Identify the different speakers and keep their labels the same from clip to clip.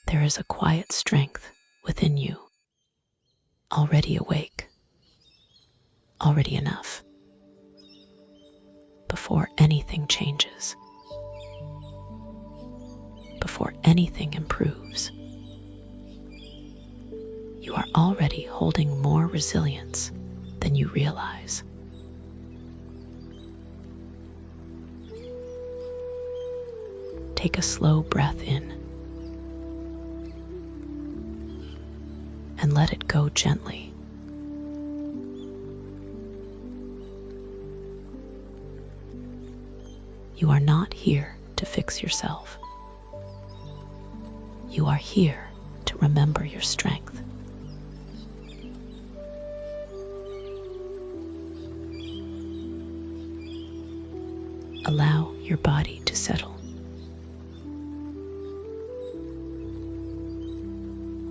Speaker 1: There is a quiet strength within you, already awake, already enough. Before anything changes, before anything improves, you are already holding more resilience than you realize. Take a slow breath in and let it go gently. You are not here to fix yourself. You are here to remember your strength. Allow your body to settle.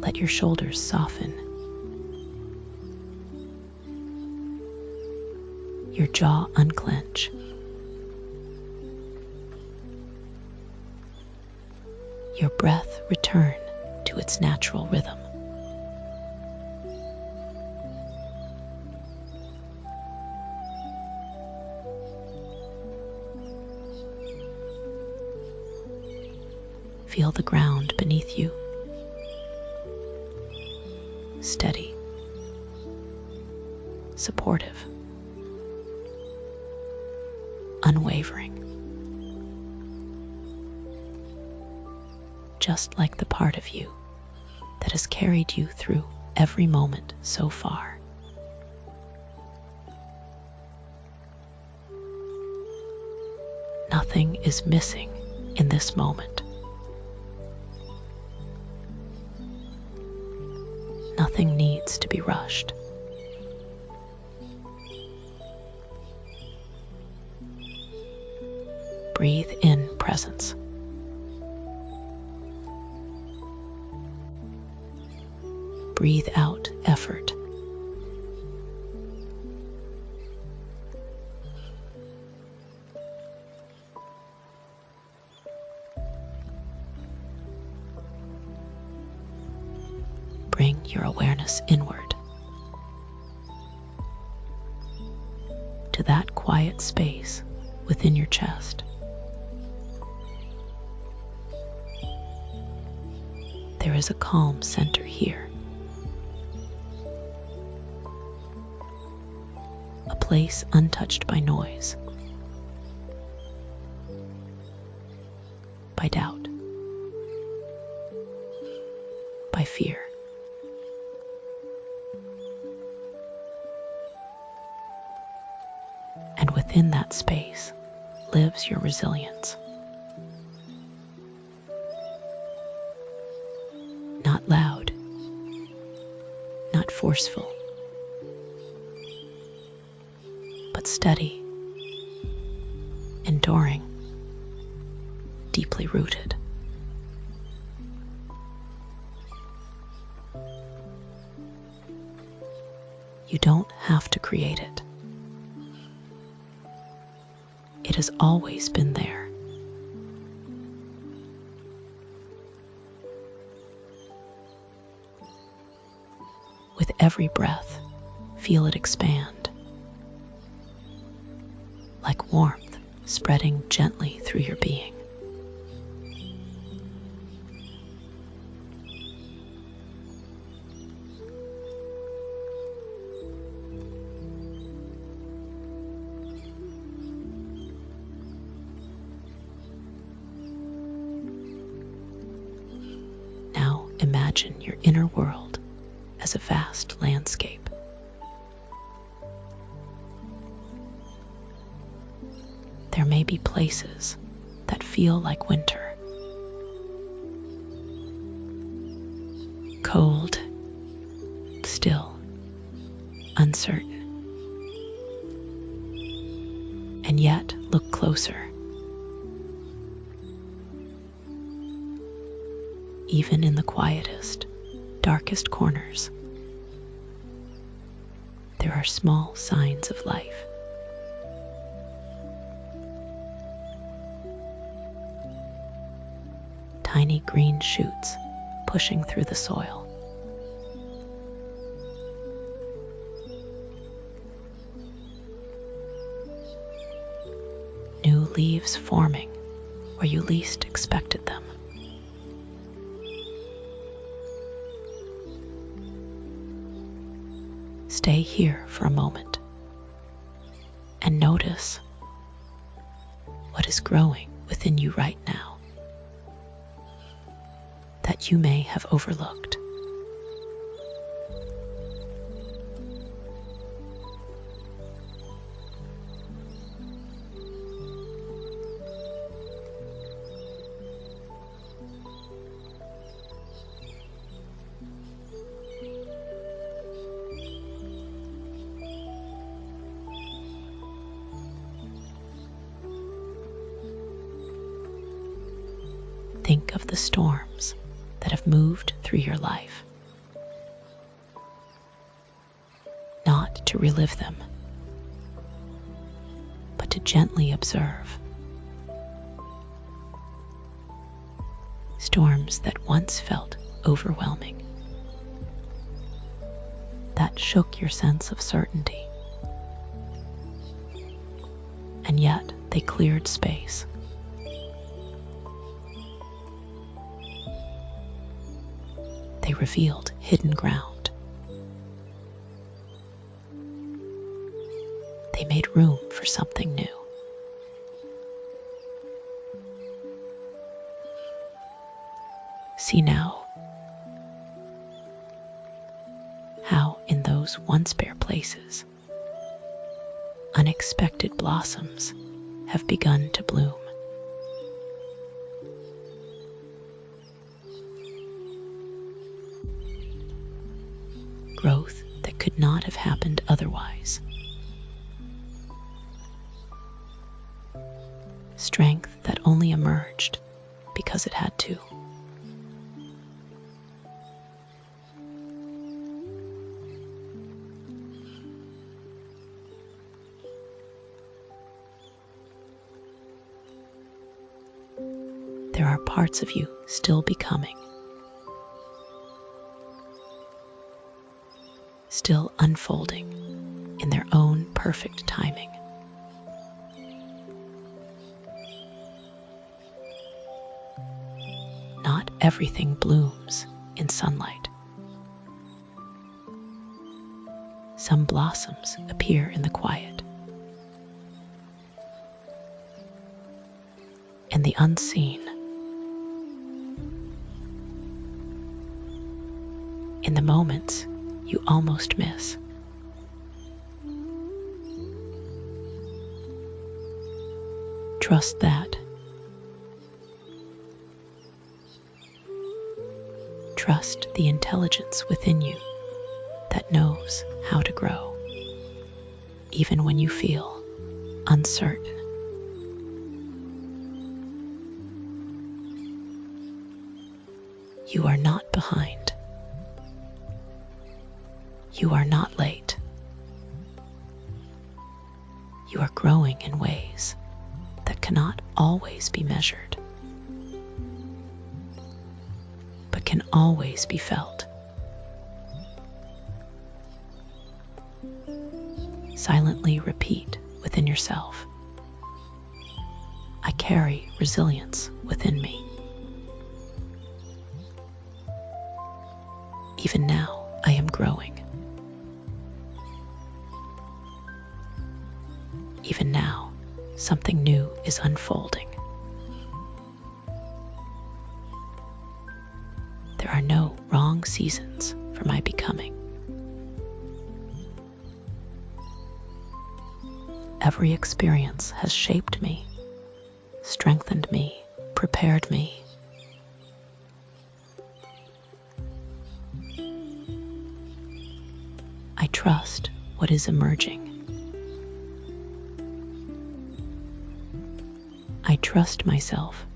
Speaker 1: Let your shoulders soften. Your jaw unclench. Your breath return to its natural rhythm. Feel the ground beneath you. Steady, supportive, unwavering. Just like the part of you that has carried you through every moment so far. Nothing is missing in this moment. Nothing needs to be rushed. Breathe in presence. Breathe out effort. Bring your awareness inward to that quiet space within your chest. There is a calm center here, a place untouched by noise, by doubt, by fear. And within that space lives your resilience. Not loud, not forceful, but steady, enduring, deeply rooted. You don't have to create it. It has always been there. With every breath, feel it expand, like warmth spreading gently through your being. Now imagine your inner world as a vast landscape. There may be places that feel like winter. Cold, still, uncertain. And yet, look closer. Even in the quietest, darkest corners, there are small signs of life. Tiny green shoots pushing through the soil. New leaves forming where you least expected them. Stay here for a moment and notice what is growing within you right now that you may have overlooked. Think of the storms that have moved through your life, not to relive them, but to gently observe. Storms that once felt overwhelming, that shook your sense of certainty, and yet they cleared space. They revealed hidden ground. They made room for something new. See now how in those once bare places, unexpected blossoms have begun to bloom. Growth that could not have happened otherwise. Strength that only emerged because it had to. There are parts of you still becoming, still unfolding in their own perfect timing. Not everything blooms in sunlight. Some blossoms appear in the quiet, and the unseen. In the moments you almost miss. Trust that. Trust the intelligence within you that knows how to grow, even when you feel uncertain. You are not behind. You are not late. You are growing in ways that cannot always be measured, but can always be felt. Silently repeat within yourself, I carry resilience within me. Even now, I am growing. Even now, something new is unfolding. There are no wrong seasons for my becoming. Every experience has shaped me, strengthened me, prepared me. I trust what is emerging. I trust myself.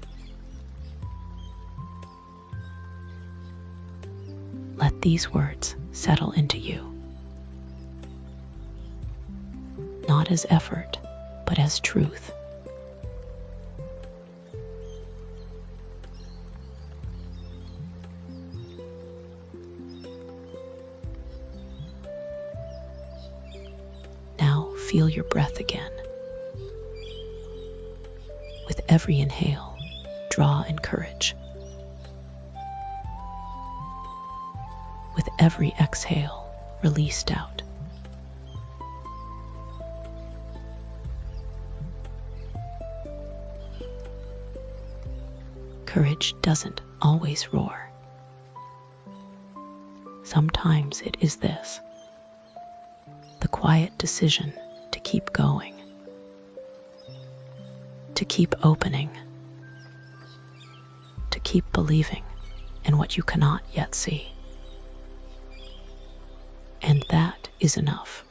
Speaker 1: Let these words settle into you, not as effort, but as truth. feel your breath again. With every inhale, draw in courage. With every exhale, release doubt. Courage doesn't always roar. Sometimes it is this, the quiet decision to keep going, to keep opening, to keep believing in what you cannot yet see. And that is enough.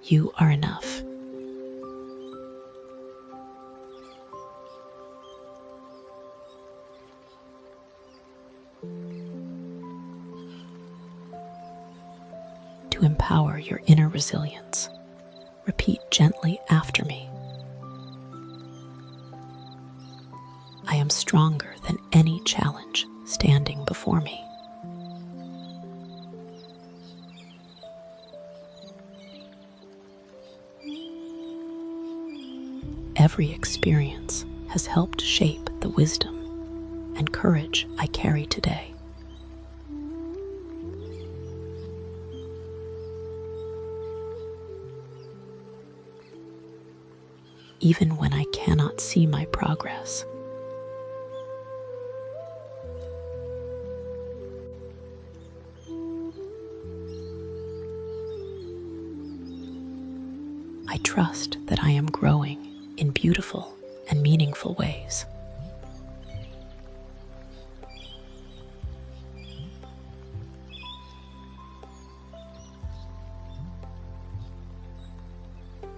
Speaker 1: You are enough. To empower your inner resilience, repeat gently after me. I am stronger than any challenge standing before me. Every experience has helped shape the wisdom and courage I carry today. Even when I cannot see my progress, I trust that I am growing in beautiful and meaningful ways.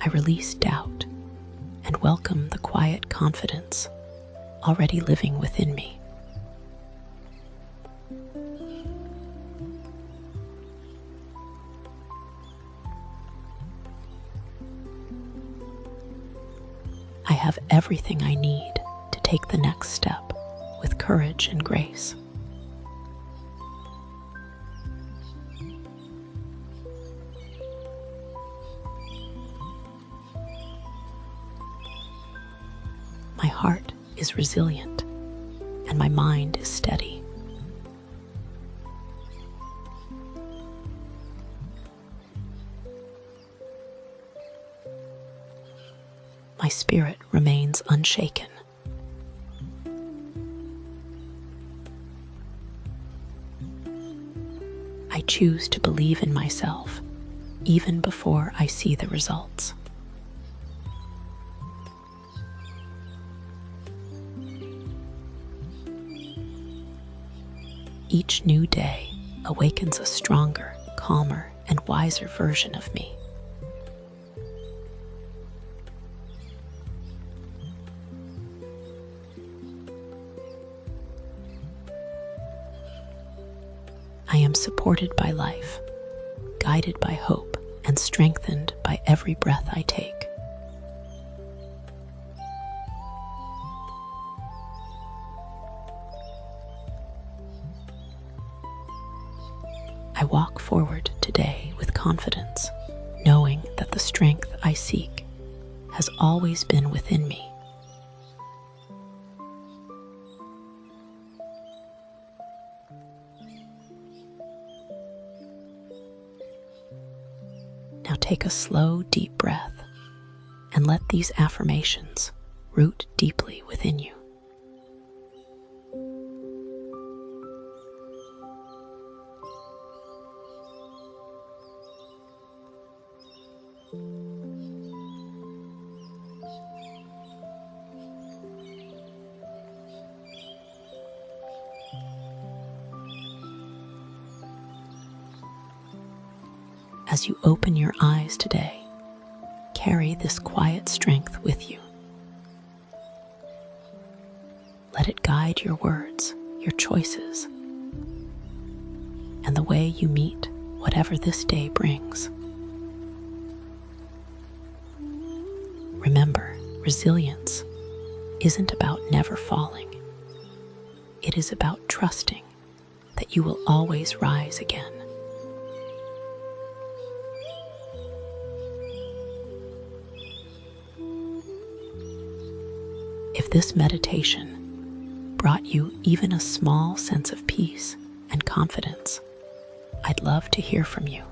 Speaker 1: I release doubt and welcome the quiet confidence already living within me. I have everything I need to take the next step with courage and grace. My heart is resilient and my mind is steady. My spirit remains unshaken. I choose to believe in myself even before I see the results. Each new day awakens a stronger, calmer, and wiser version of me. I am supported by life, guided by hope, and strengthened by every breath I take. I walk forward today with confidence, knowing that the strength I seek has always been within me. Now take a slow, deep breath and let these affirmations root deeply within you. As you open your eyes today, carry this quiet strength with you. Let it guide your words, your choices, and the way you meet whatever this day brings. Remember, resilience isn't about never falling. It is about trusting that you will always rise again. If this meditation brought you even a small sense of peace and confidence, I'd love to hear from you.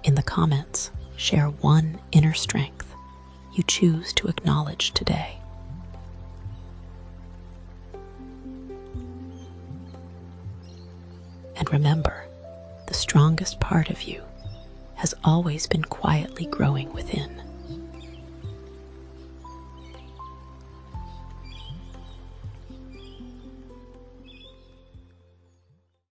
Speaker 1: In the comments, share one inner strength you choose to acknowledge today. And remember, the strongest part of you has always been quietly growing within.